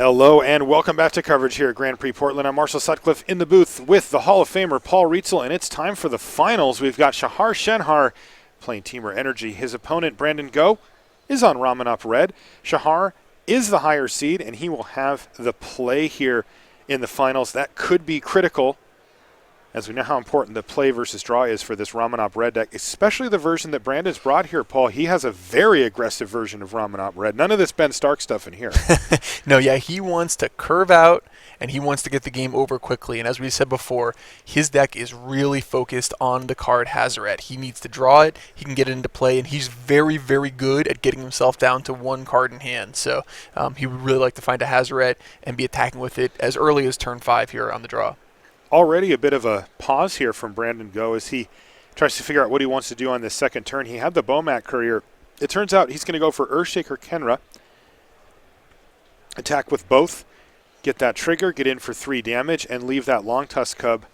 Hello and welcome back to coverage here at Grand Prix Portland. I'm Marshall Sutcliffe in the booth with the Hall of Famer Paul Rietzel, and it's time for the finals. We've got Shahar Shenhar playing Temur Energy. His opponent, Brandon Go, is on Ramunap Red. Shahar is the higher seed, and he will have the play here in the finals. That could be critical, as we know how important the play versus draw is for this Ramunap Red deck, especially the version that Brandon's brought here, Paul. He has a very aggressive version of Ramunap Red. None of this Ben Stark stuff in here. No, yeah, he wants to curve out, and he wants to get the game over quickly. And as we said before, his deck is really focused on the card Hazoret. He needs to draw it, he can get it into play, and he's very, very good at getting himself down to one card in hand. So he would really like to find a Hazoret and be attacking with it as early as turn 5 here on the draw. Already a bit of a pause here from Brandon Go as he tries to figure out what he wants to do on this second turn. He had the Bomat Courier. It turns out he's going to go for Earthshaker Kenra. Attack with both. Get that trigger, get in for 3 damage, and leave that Long Tusk Cub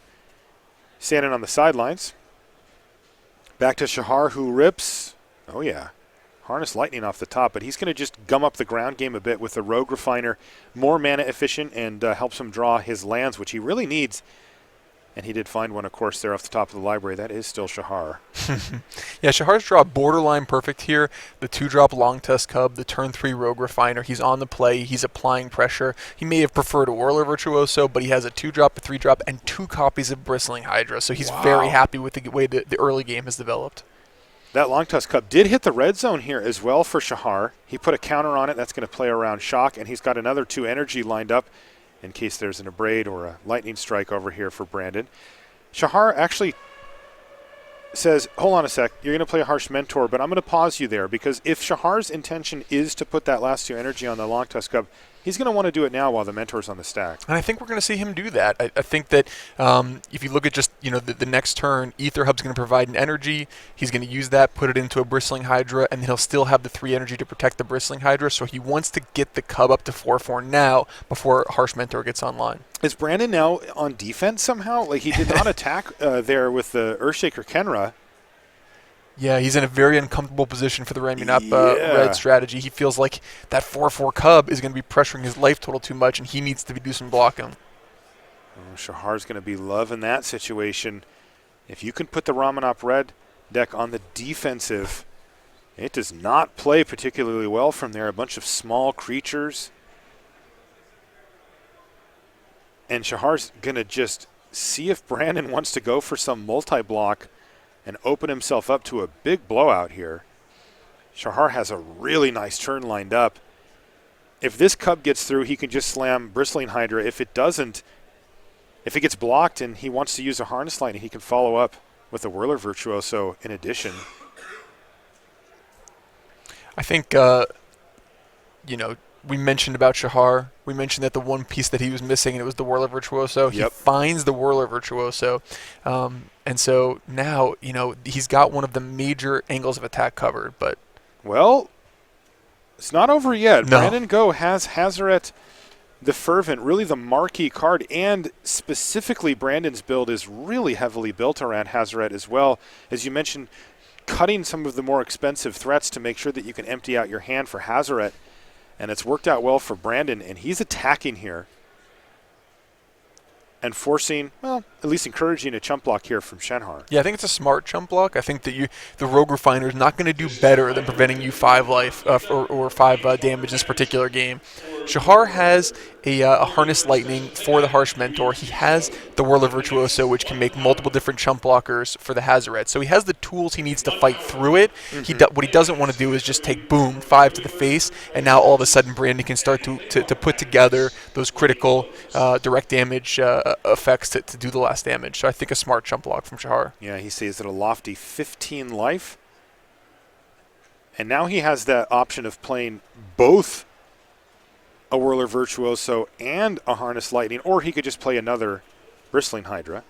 standing on the sidelines. Back to Shahar, who rips. Oh, yeah. Harness Lightning off the top, but he's going to just gum up the ground game a bit with the Rogue Refiner. More mana efficient and helps him draw his lands, which he really needs. And he did find one, of course, there off the top of the library. That is still Shahar. Yeah, Shahar's draw borderline perfect here. The 2-drop Long Tusk Cub, the turn 3 Rogue Refiner. He's on the play. He's applying pressure. He may have preferred a Whirler Virtuoso, but he has a 2-drop, a 3-drop, and 2 copies of Bristling Hydra. So he's very happy with the way the early game has developed. That Long Tusk Cub did hit the red zone here as well for Shahar. He put a counter on it. That's going to play around Shock, and he's got another 2 energy lined up in case there's an Abrade or a Lightning Strike over here for Brandon. Shahar actually says, hold on a sec, you're going to play a Harsh Mentor, but I'm going to pause you there, because if Shahar's intention is to put that last 2 energy on the Long Tusk Cub, he's going to want to do it now while the Mentor's on the stack. And I think we're going to see him do that. I think that if you look at just the next turn, Ether Hub's going to provide an energy. He's going to use that, put it into a Bristling Hydra, and he'll still have the 3 energy to protect the Bristling Hydra. So he wants to get the Cub up to 4/4 now before Harsh Mentor gets online. Is Brandon now on defense somehow? Like, he did not attack there with the Earthshaker Kenra. Yeah, he's in a very uncomfortable position for the Ramunap red strategy. He feels like that 4/4 Cub is going to be pressuring his life total too much, and he needs to do some blocking. Oh, Shahar's going to be loving that situation. If you can put the Ramunap red deck on the defensive, it does not play particularly well from there. A bunch of small creatures. And Shahar's going to just see if Brandon wants to go for some multi-block and open himself up to a big blowout here. Shahar has a really nice turn lined up. If this Cub gets through, he can just slam Bristling Hydra. If it doesn't, if it gets blocked and he wants to use a Harness Lightning, he can follow up with a Whirler Virtuoso in addition. I think, we mentioned about Shahar. We mentioned that the one piece that he was missing, and it was the Whirler Virtuoso. Yep. He finds the Whirler Virtuoso. And so now, he's got one of the major angles of attack covered. But well, it's not over yet. No. Brandon Go has Hazoret the Fervent, really the marquee card, and specifically Brandon's build is really heavily built around Hazoret as well. As you mentioned, cutting some of the more expensive threats to make sure that you can empty out your hand for Hazoret. And it's worked out well for Brandon, and he's attacking here and forcing, well, at least encouraging a chump block here from Shenhar. Yeah, I think it's a smart chump block. I think that the Rogue Refiner is not going to do better than preventing you 5 life or 5 damage in this particular game. Shahar has a Harness Lightning for the Harsh Mentor. He has the Whirler Virtuoso, which can make multiple different chump blockers for the Hazoret. So he has the tools he needs to fight through it. What he doesn't want to do is just take, boom, 5 to the face, and now all of a sudden Brandon can start to put together those critical direct damage effects to do the last damage. So I think a smart chump block from Shahar. Yeah, he stays at a lofty 15 life. And now he has that option of playing both a Whirler Virtuoso and a Harness Lightning, or he could just play another Bristling Hydra.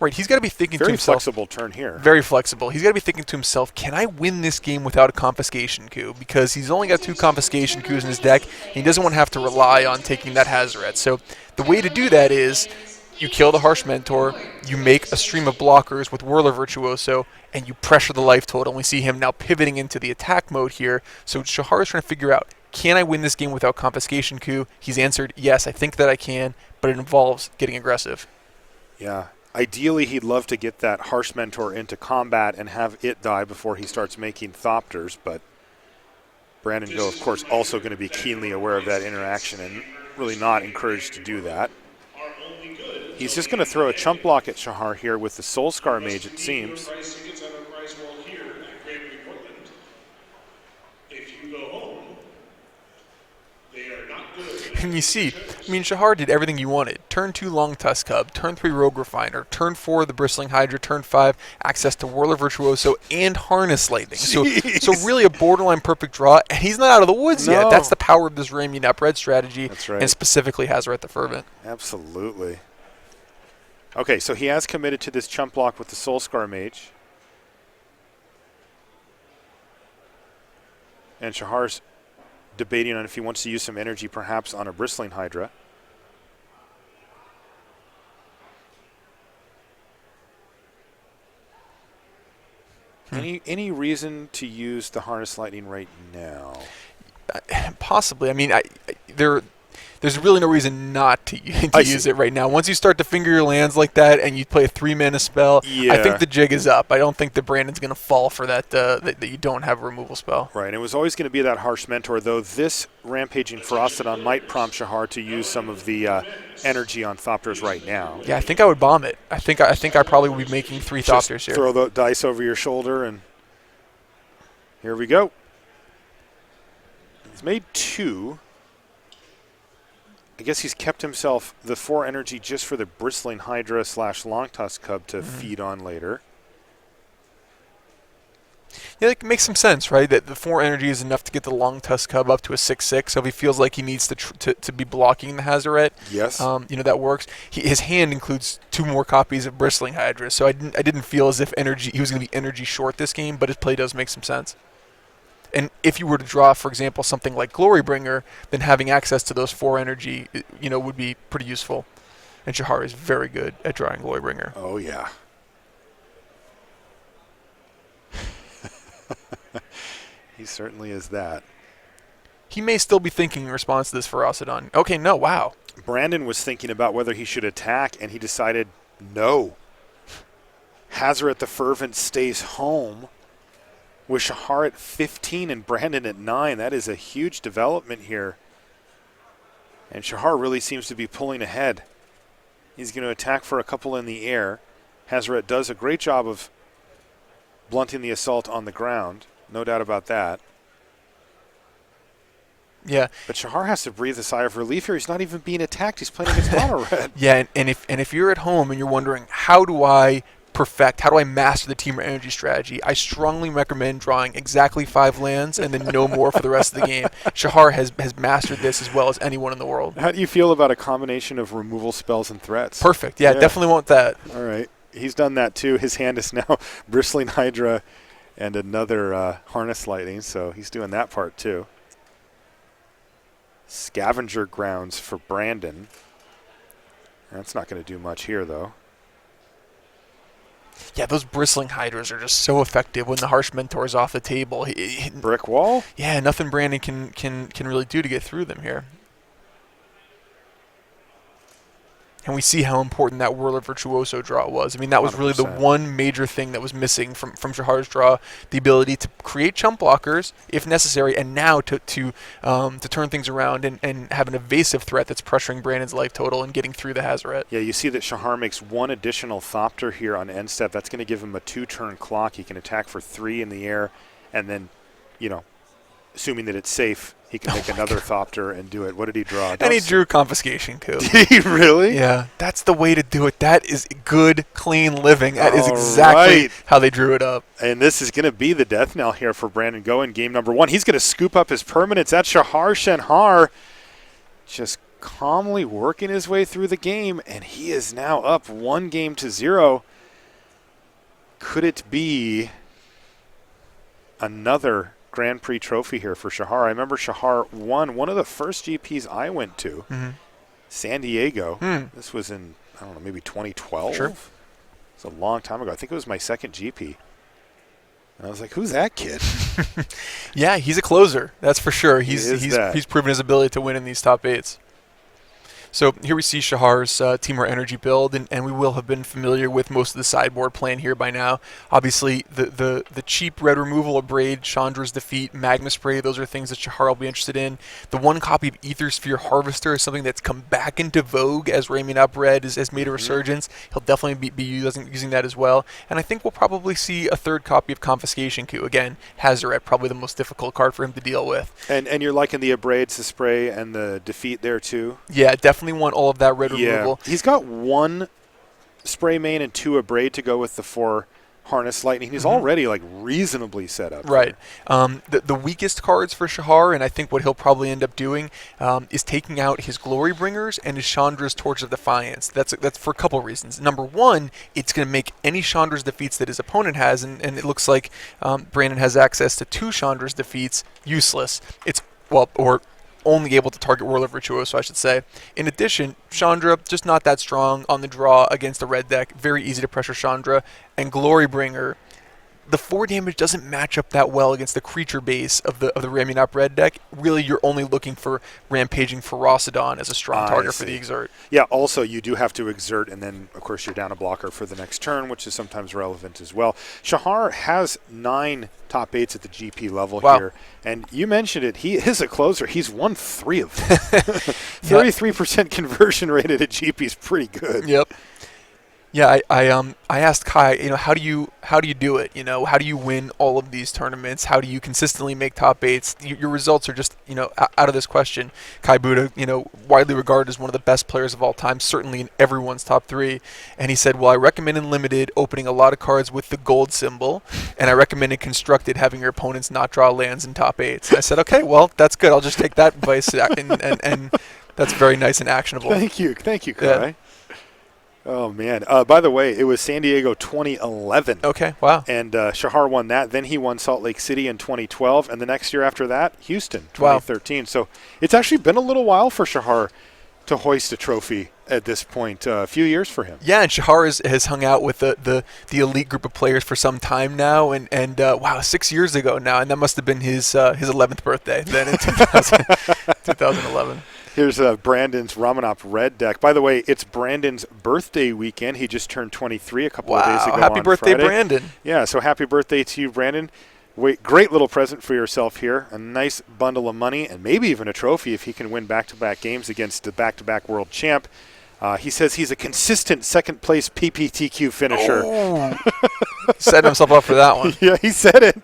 Right, he's got to be thinking to himself. Very flexible turn here. Very flexible. He's got to be thinking to himself, can I win this game without a Confiscation Coup? Because he's only got 2 Confiscation Coups in his deck, and he doesn't want to have to rely on taking that Hazoret. So the way to do that is you kill the Harsh Mentor, you make a stream of blockers with Whirler Virtuoso, and you pressure the life total. And we see him now pivoting into the attack mode here. So Shahar is trying to figure out, can I win this game without confiscation coup? He's answered, yes, I think that I can, but it involves getting aggressive. Yeah. Ideally, he'd love to get that Harsh Mentor into combat and have it die before he starts making Thopters, but Brandon Go, of course, also going to be keenly aware of that interaction and really not encouraged to do that. He's just going to throw a chump block at Shahar here with the Soul Scar Mage, it seems. And you see, I mean, Shahar did everything you wanted. Turn 2 Long Tusk Cub, turn 3 Rogue Refiner, turn 4 the Bristling Hydra, turn 5 access to Whirler Virtuoso and Harness Lightning. So really a borderline perfect draw, and he's not out of the woods yet. That's the power of this Ramuap Up Red strategy, That's right. And specifically Hazoret the Fervent. Absolutely. Okay, so he has committed to this chump block with the Soul Scar Mage. And Shahar's debating on if he wants to use some energy perhaps on a Bristling Hydra. Any reason to use the Harness Lightning right now? Possibly. I mean, there's really no reason not to use it right now. Once you start to finger your lands like that and you play a 3-mana spell, I think the jig is up. I don't think that Brandon's going to fall for that, that you don't have a removal spell. Right, and it was always going to be that Harsh Mentor, though this Rampaging Ferocidon might prompt Shahar to use some of the energy on Thopters right now. Yeah, I think I would bomb it. I think I probably would be making 3 Thopters here. Throw the dice over your shoulder, and here we go. He's made 2. I guess he's kept himself the 4 energy just for the Bristling Hydra / Long Tusk Cub to feed on later. Yeah, it makes some sense, right? That the 4 energy is enough to get the Long Tusk Cub up to a 6/6. So if he feels like he needs to be blocking the Hazoret, yes, that works. His hand includes 2 more copies of Bristling Hydra, so I didn't feel as if he was going to be energy short this game, but his play does make some sense. And if you were to draw, for example, something like Glorybringer, then having access to those 4 energy, would be pretty useful. And Shahar is very good at drawing Glorybringer. Oh, yeah. He certainly is that. He may still be thinking in response to this Ferocidon. Okay, no, wow. Brandon was thinking about whether he should attack, and he decided no. Hazoret the Fervent stays home. With Shahar at 15 and Brandon at 9, that is a huge development here. And Shahar really seems to be pulling ahead. He's going to attack for a couple in the air. Hazoret does a great job of blunting the assault on the ground. No doubt about that. Yeah. But Shahar has to breathe a sigh of relief here. He's not even being attacked. He's playing against mono red. Yeah, and if you're at home and you're wondering, how do I master the Temur energy strategy, I strongly recommend drawing exactly 5 lands and then no more for the rest of the game. Shahar has mastered this as well as anyone in the world. How do you feel about a combination of removal spells and threats? Perfect. Yeah, definitely want that. All right. He's done that too. His hand is now Bristling Hydra and another Harness Lightning, so he's doing that part too. Scavenger Grounds for Brandon. That's not going to do much here, though. Yeah, those Bristling Hydras are just so effective when the Harsh Mentor is off the table. Brick wall? Yeah, nothing Brandon can really do to get through them here. And we see how important that Whirler Virtuoso draw was. I mean, that was 100%. Really the one major thing that was missing from Shahar's draw, the ability to create chump blockers if necessary, and now to turn things around and have an evasive threat that's pressuring Brandon's life total and getting through the Hazoret. Yeah, you see that Shahar makes 1 additional Thopter here on end step. That's going to give him a 2-turn clock. He can attack for 3 in the air, and then, assuming that it's safe, he can make another Thopter and do it. What did he draw? And he drew Confiscation Coup. Did he really? Yeah, that's the way to do it. That is good, clean living. That is exactly how they drew it up. And this is going to be the death knell here for Brandon Go in game number 1. He's going to scoop up his permanents. That's Shahar Shenhar just calmly working his way through the game, and he is now up 1-0. Could it be another Grand Prix trophy here for Shahar? I remember Shahar won one of the first GPs I went to, San Diego. This was in, I don't know, maybe 2012? Sure. It's a long time ago. I think it was my second GP. And I was like, who's that kid? Yeah, he's a closer. That's for sure. He He's is that. he's proven his ability to win in these top 8s. So here we see Shahar's Temur energy build, and we will have been familiar with most of the sideboard plan here by now. Obviously, the cheap red removal of Braid, Chandra's Defeat, Magma Spray, those are things that Shahar will be interested in. The one copy of Ether Sphere Harvester is something that's come back into vogue as Ramunap Red has made a resurgence. He'll definitely be using that as well. And I think we'll probably see a third copy of Confiscation Coup. Again, Hazoret, probably the most difficult card for him to deal with. And you're liking the Abrades, the Spray, and the Defeat there too? Yeah, definitely want all of that red removal. He's got 1 Spray main and 2 Abrade to go with the 4 Harness Lightning. He's already like reasonably set up. Right. The weakest cards for Shahar, and I think what he'll probably end up doing, is taking out his Glory Bringers and his Chandra's Torch of Defiance. That's for a couple reasons. Number one, it's going to make any Chandra's defeats that his opponent has, and it looks like Brandon has access to 2 Chandra's defeats, useless. Or only able to target Warlord Virtuoso, I should say. In addition, Chandra, just not that strong on the draw against the red deck. Very easy to pressure Chandra. And Glorybringer, the 4 damage doesn't match up that well against the creature base of the Ramunap red deck. Really, you're only looking for Rampaging Ferocidon as a strong target for the Exert. Yeah, also, you do have to Exert, and then, of course, you're down a blocker for the next turn, which is sometimes relevant as well. Shahar has 9 top 8s at the GP level here. And you mentioned it. He is a closer. He's won 3 of them. 33% conversion rate at a GP is pretty good. Yep. Yeah, I asked Kai, how do you do it? How do you win all of these tournaments? How do you consistently make top 8s? Your results are just, out of this question. Kai Buddha, widely regarded as one of the best players of all time, certainly in everyone's top 3. And he said, well, I recommend in Limited opening a lot of cards with the gold symbol, and I recommend in Constructed having your opponents not draw lands in top 8s. And I said, okay, well, that's good. I'll just take that advice, and that's very nice and actionable. Thank you, Kai. Yeah. Oh, man. By the way, it was San Diego 2011. Okay, wow. And Shahar won that. Then he won Salt Lake City in 2012. And the next year after that, Houston, 2013. Wow. So it's actually been a little while for Shahar to hoist a trophy at this point. A few years for him. Yeah, and Shahar has hung out with the elite group of players for some time now. And wow, 6 years ago now. And that must have been his 11th birthday then in 2011. Here's Brandon's Ramunap Red deck. By the way, it's Brandon's birthday weekend. He just turned 23 a couple of days ago. Happy birthday, Friday. Brandon. Yeah, so happy birthday to you, Brandon. Great little present for yourself here. A nice bundle of money and maybe even a trophy if he can win back-to-back games against the back-to-back world champ. He says he's a consistent second-place PPTQ finisher. Oh. Setting himself up for that one. Yeah, he said it.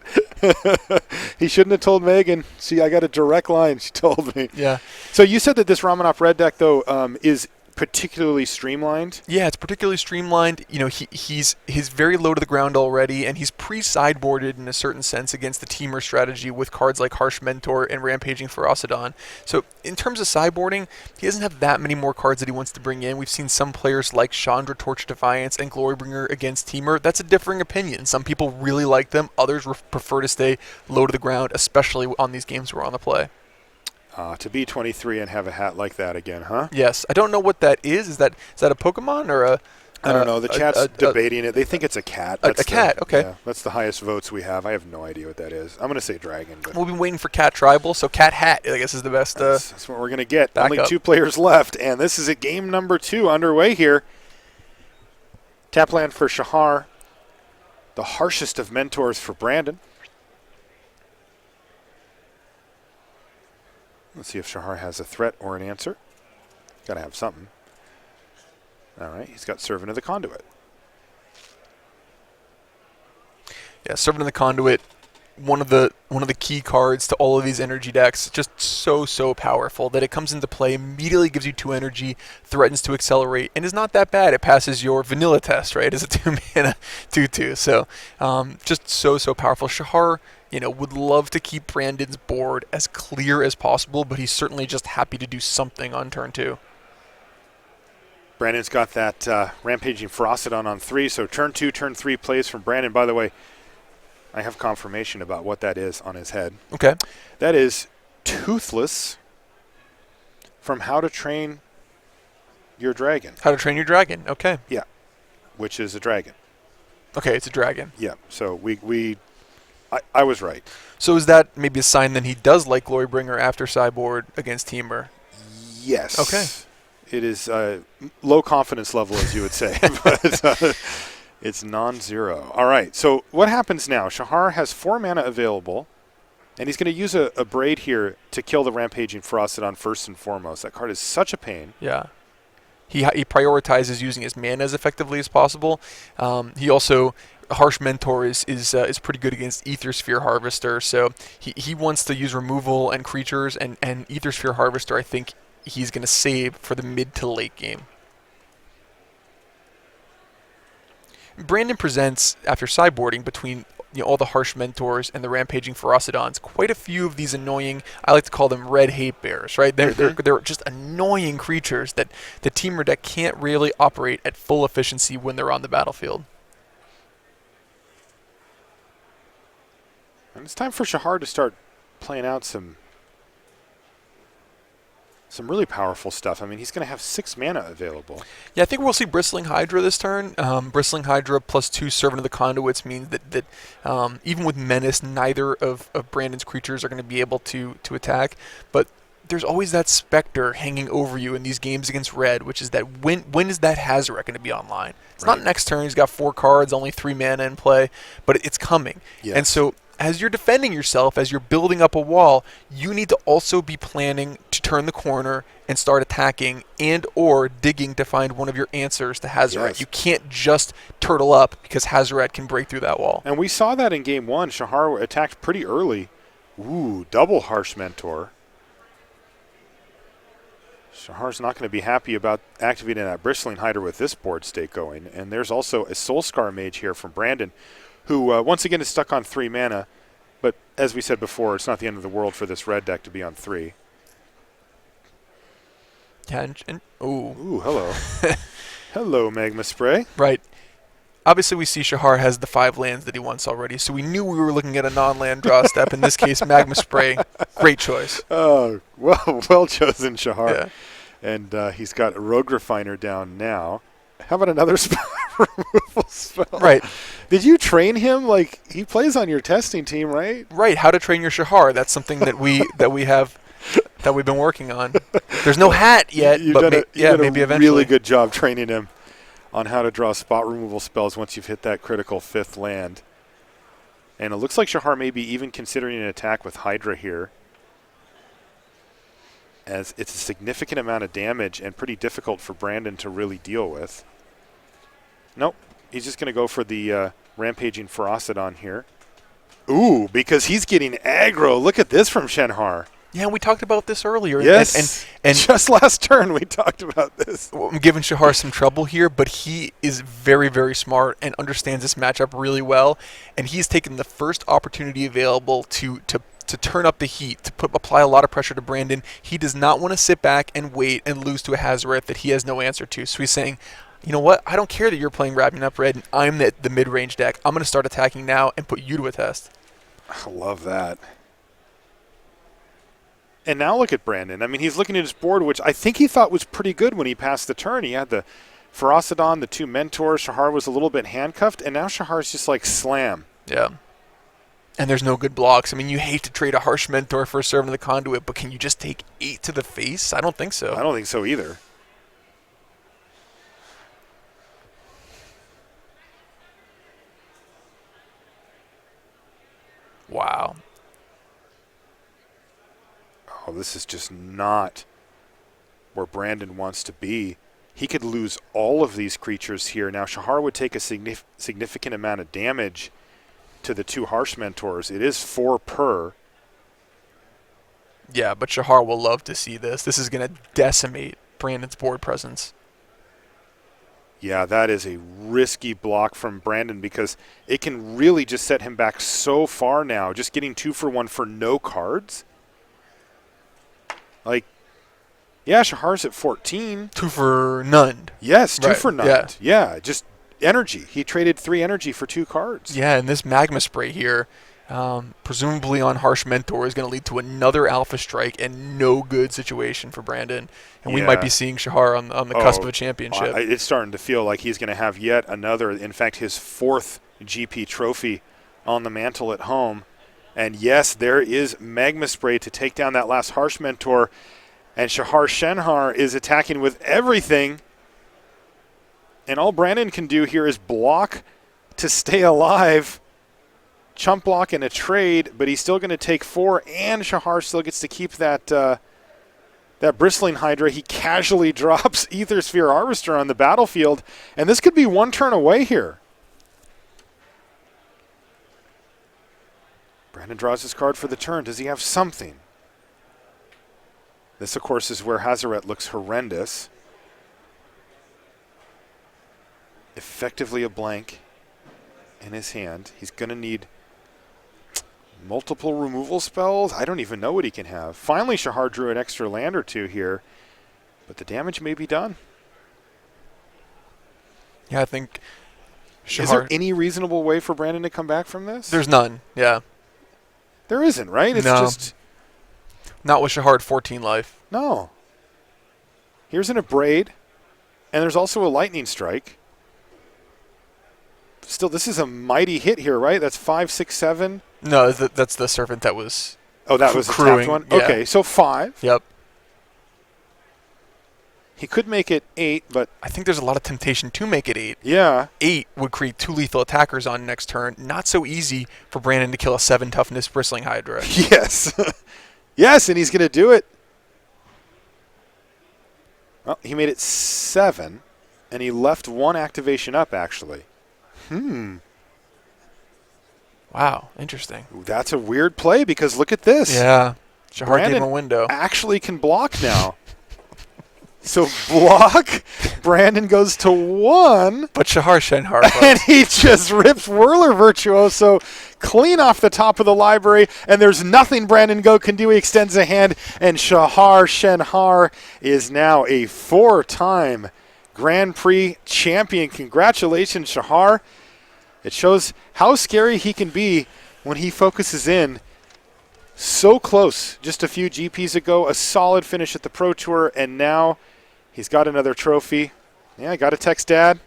He shouldn't have told Megan. See, I got a direct line, she told me. Yeah. So you said that this Ramunap Red deck, though, is particularly streamlined? Yeah, it's particularly streamlined. He's very low to the ground already, and he's pre-sideboarded in a certain sense against the Temur strategy with cards like Harsh Mentor and Rampaging Ferocidon. So in terms of sideboarding, he doesn't have that many more cards that he wants to bring in. We've seen some players like Chandra, Torch Defiance, and Glorybringer against Temur. That's a differing opinion. Some people really like them. Others prefer to stay low to the ground, especially on these games we're on the play. To be 23 and have a hat like that again, huh? Yes. I don't know what that is. Is that a Pokemon or a... I don't know. The chat's debating it. They think it's a cat. A cat, okay. Yeah, that's the highest votes we have. I have no idea what that is. I'm going to say dragon. But we'll be waiting for Cat Tribal, so Cat Hat, I guess, is the best. That's what we're going to get. Only 2 players left, and this is game number 2 underway here. Tapland for Shahar. The harshest of mentors for Brandon. Let's see if Shahar has a threat or an answer. Got to have something. All right, he's got Servant of the Conduit. Yeah, Servant of the Conduit, one of the key cards to all of these energy decks. Just so powerful that it comes into play, immediately gives you 2 energy, threatens to accelerate, and is not that bad. It passes your vanilla test, right? It's a 2-mana 2/2. So just so powerful. Shahar, would love to keep Brandon's board as clear as possible, but he's certainly just happy to do something on turn 2. Brandon's got that Rampaging Ferocidon on 3, so turn 2, turn 3 plays from Brandon. By the way, I have confirmation about what that is on his head. Okay. That is Toothless from How to Train Your Dragon. How to Train Your Dragon, okay. Yeah, which is a dragon. Okay, it's a dragon. Yeah, so we I was right. So is that maybe a sign that he does like Glorybringer after sideboard against Temur? Yes. Okay. It is low confidence level, as you would say, but it's non-zero. All right, so what happens now? Shahar has 4 mana available, and he's going to use a Braid here to kill the Rampaging Ferocidon first and foremost. That card is such a pain. Yeah. He prioritizes using his mana as effectively as possible. He also, Harsh Mentor is pretty good against Aethersphere Harvester, so he wants to use removal and creatures, and Aethersphere Harvester, I think he's going to save for the mid to late game. Brandon presents, after sideboarding between all the Harsh Mentors and the Rampaging Ferocidons, quite a few of these annoying, I like to call them red hate bears, right? They're just annoying creatures that the Temur deck can't really operate at full efficiency when they're on the battlefield. And it's time for Shahar to start playing out some really powerful stuff. I mean, he's going to have 6 mana available. Yeah, I think we'll see Bristling Hydra this turn. Bristling Hydra +2 Servant of the Conduits means that even with Menace, neither of Brandon's creatures are going to be able to attack. But there's always that specter hanging over you in these games against Red, which is that when is that Hazoret going to be online? It's not next turn. He's got 4 cards, only 3 mana in play, but it's coming. Yes. And so as you're defending yourself, as you're building up a wall, you need to also be planning to turn the corner and start attacking and or digging to find one of your answers to Hazoret. Yes. You can't just turtle up because Hazoret can break through that wall. And we saw that in Game 1. Shahar attacked pretty early. Ooh, double Harsh Mentor. Shahar's not going to be happy about activating that Bristling Hydra with this board state going. And there's also a Soulscar Mage here from Brandon, who once again is stuck on 3 mana. But as we said before, it's not the end of the world for this red deck to be on 3. Yeah, Ooh, hello. Hello, Magma Spray. Right. Obviously, we see Shahar has the 5 lands that he wants already, so we knew we were looking at a non-land draw step. In this case, Magma Spray. Great choice. Oh, well chosen, Shahar. Yeah. And he's got a Rogue Refiner down now. How about another spell removal spell? Right. Did you train him? Like, he plays on your testing team, right? Right. How to train your Shahar. That's something that we've been working on. There's no hat yet, but maybe eventually. Really good job training him on how to draw spot removal spells once you've hit that critical 5th land. And it looks like Shahar may be even considering an attack with Hydra here, as it's a significant amount of damage and pretty difficult for Brandon to really deal with. Nope. He's just going to go for the Rampaging Ferocidon here. Ooh, because he's getting aggro. Look at this from Shenhar. Yeah, we talked about this earlier. Yes, and just last turn we talked about this. I'm giving Shahar some trouble here, but he is very, very smart and understands this matchup really well. And he's taken the first opportunity available to turn up the heat, to apply a lot of pressure to Brandon. He does not want to sit back and wait and lose to a Hazoret that he has no answer to. So he's saying, you know what, I don't care that you're playing Ramunap Red and I'm the mid-range deck. I'm going to start attacking now and put you to a test. I love that. And now look at Brandon. I mean, he's looking at his board, which I think he thought was pretty good when he passed the turn. He had the Ferocidon, the 2 Mentors. Shahar was a little bit handcuffed, and now Shahar's just like slam. Yeah. And there's no good blocks. I mean, you hate to trade a Harsh Mentor for a Servant of the Conduit, but can you just take 8 to the face? I don't think so. I don't think so either. Wow. Oh, this is just not where Brandon wants to be. He could lose all of these creatures here. Now, Shahar would take a significant amount of damage to the 2 Harsh Mentors. It is 4 per. Yeah, but Shahar will love to see this. This is going to decimate Brandon's board presence. Yeah, that is a risky block from Brandon because it can really just set him back so far now. Just getting 2 for 1 for no cards. Like, yeah, Shahar's at 14. 2 for none. Yes, 2 for none. Yeah. Just energy. He traded 3 energy for 2 cards. Yeah, and this Magma Spray here, presumably on Harsh Mentor, is going to lead to another Alpha Strike and no good situation for Brandon. And we might be seeing Shahar on the cusp of a championship. It's starting to feel like he's going to have yet another, in fact, his 4th GP trophy on the mantle at home. And yes, there is Magma Spray to take down that last Harsh Mentor. And Shahar Shenhar is attacking with everything. And all Brandon can do here is block to stay alive. Chump block in a trade, but he's still going to take 4, and Shahar still gets to keep that that Bristling Hydra. He casually drops Ether Sphere Harvester on the battlefield, and this could be one turn away here. Brandon draws his card for the turn. Does he have something? This, of course, is where Hazaret looks horrendous. Effectively a blank in his hand. He's going to need multiple removal spells. I don't even know what he can have. Finally, Shahar drew an extra land or 2 here, but the damage may be done. Yeah, I think Shahar... Is there any reasonable way for Brandon to come back from this? There's none, yeah. There isn't, right? It's no. just... Not with Shahar at 14 life. No. Here's an Abrade, and there's also a Lightning Strike. Still, this is a mighty hit here, right? That's 5, 6, 7. No, that's the Servant that was. Oh, that was the tapped one? Yeah. Okay, so 5. Yep. He could make it 8, but... I think there's a lot of temptation to make it 8. Yeah. 8 would create 2 lethal attackers on next turn. Not so easy for Brandon to kill a 7 toughness Bristling Hydra. Yes. Yes, and he's going to do it. Well, he made it 7, and he left 1 activation up, actually. Wow, interesting. That's a weird play because look at this. Yeah. Shahar gave him a Brandon window. actually can block now. So block, Brandon goes to 1. But Shahar Shenhar. And he just rips Whirler Virtuoso clean off the top of the library, and there's nothing Brandon Go can do. He extends a hand, and Shahar Shenhar is now a 4-time Grand Prix champion. Congratulations, Shahar. It shows how scary he can be when he focuses in. So close just a few GPs ago, a solid finish at the Pro Tour, and now he's got another trophy. Yeah, I got to text Dad.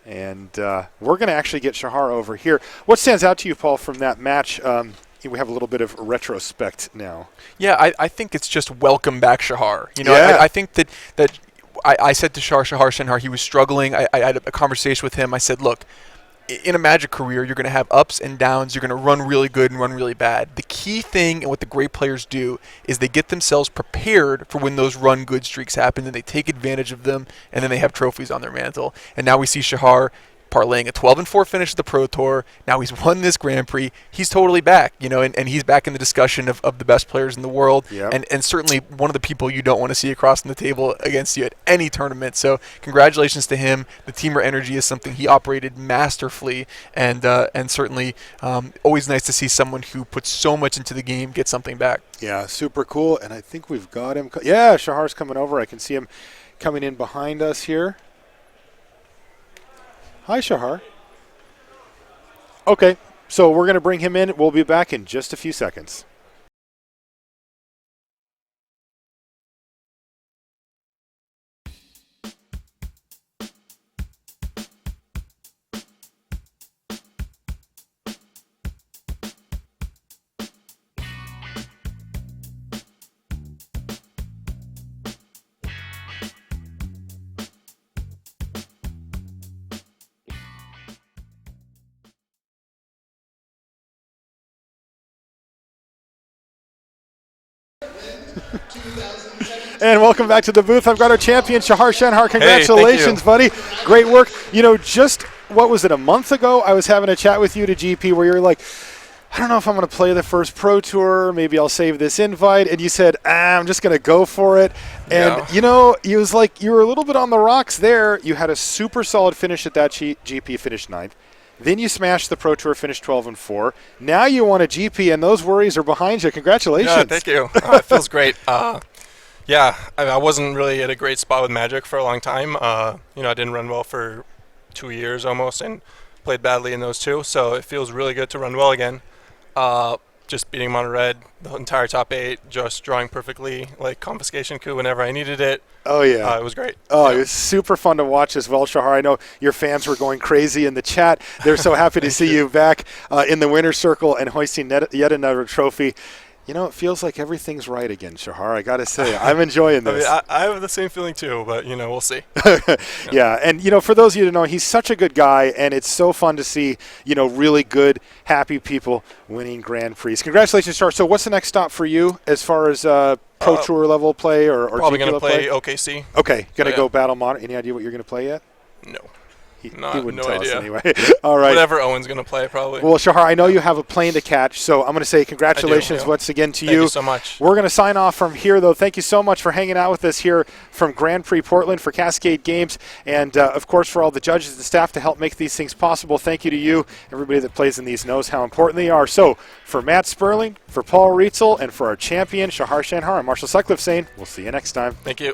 And we're going to actually get Shahar over here. What stands out to you, Paul, from that match? We have a little bit of retrospect now. Yeah, I think it's just welcome back Shahar. You know, Yeah. I think that I said to Shahar Shenhar, he was struggling. I had a conversation with him. I said, look, in a Magic career, you're going to have ups and downs. You're going to run really good and run really bad. The key thing and what the great players do is they get themselves prepared for when those run good streaks happen, and they take advantage of them, and then they have trophies on their mantle. And now we see Shahar parlaying a 12-4 finish at the Pro Tour. Now he's won this Grand Prix. He's totally back, you know, and he's back in the discussion of the best players in the world. Yep. And certainly one of the people you don't want to see across the table against you at any tournament. So congratulations to him. The Temur energy is something he operated masterfully, and certainly always nice to see someone who puts so much into the game get something back. Yeah, super cool. And I think we've got him. Yeah, Shahar's coming over. I can see him coming in behind us here. Hi, Shahar. Okay, so we're going to bring him in. We'll be back in just a few seconds. And welcome back to the booth. I've got our champion, Shahar Shenhar. Congratulations, buddy. Great work. You know, just, what was it, a month ago, I was having a chat with you to GP where you're like, I don't know if I'm going to play the first Pro Tour. Maybe I'll save this invite. And you said, I'm just going to go for it. And, you know, it was like you were a little bit on the rocks there. You had a super solid finish at that GP, finished 9th. Then you smashed the Pro Tour, finished 12-4. Now you won a GP, and those worries are behind you. Congratulations. Yeah, thank you. It feels great. Yeah, I wasn't really at a great spot with Magic for a long time. You know, I didn't run well for 2 years almost and played badly in those 2. So it feels really good to run well again. just beating him on a red the entire top 8, just drawing perfectly, like confiscation coup whenever I needed it. Oh, yeah. It was great. Oh, Yeah. it was super fun to watch as well, Shahar. I know your fans were going crazy in the chat. They're so happy to see you back in the winner's circle and hoisting yet another trophy. You know, it feels like everything's right again, Shahar. I got to say, I'm enjoying I mean, this. I have the same feeling too, but we'll see. Yeah, and for those of you to know, he's such a good guy, and it's so fun to see really good, happy people winning Grand Prix. Congratulations, Shahar. So, what's the next stop for you as far as Pro Tour level play or Probably GP going to level play OKC. Okay, going to Yeah. go Battle Monitor. Any idea what you're going to play yet? No. He No wouldn't tell idea. us anyway. All right. Whatever Owen's going to play, probably. Well, Shahar, I know you have a plane to catch, so I'm going to say congratulations yeah. once again to Thank you so much. We're going to sign off from here, though. Thank you so much for hanging out with us here from Grand Prix Portland for Cascade Games, and, of course, for all the judges and staff to help make these things possible. Thank you to you. Everybody that plays in these knows how important they are. So, for Matt Sperling, for Paul Rietzel, and for our champion, Shahar Shenhar, I'm Marshall Sutcliffe saying we'll see you next time. Thank you.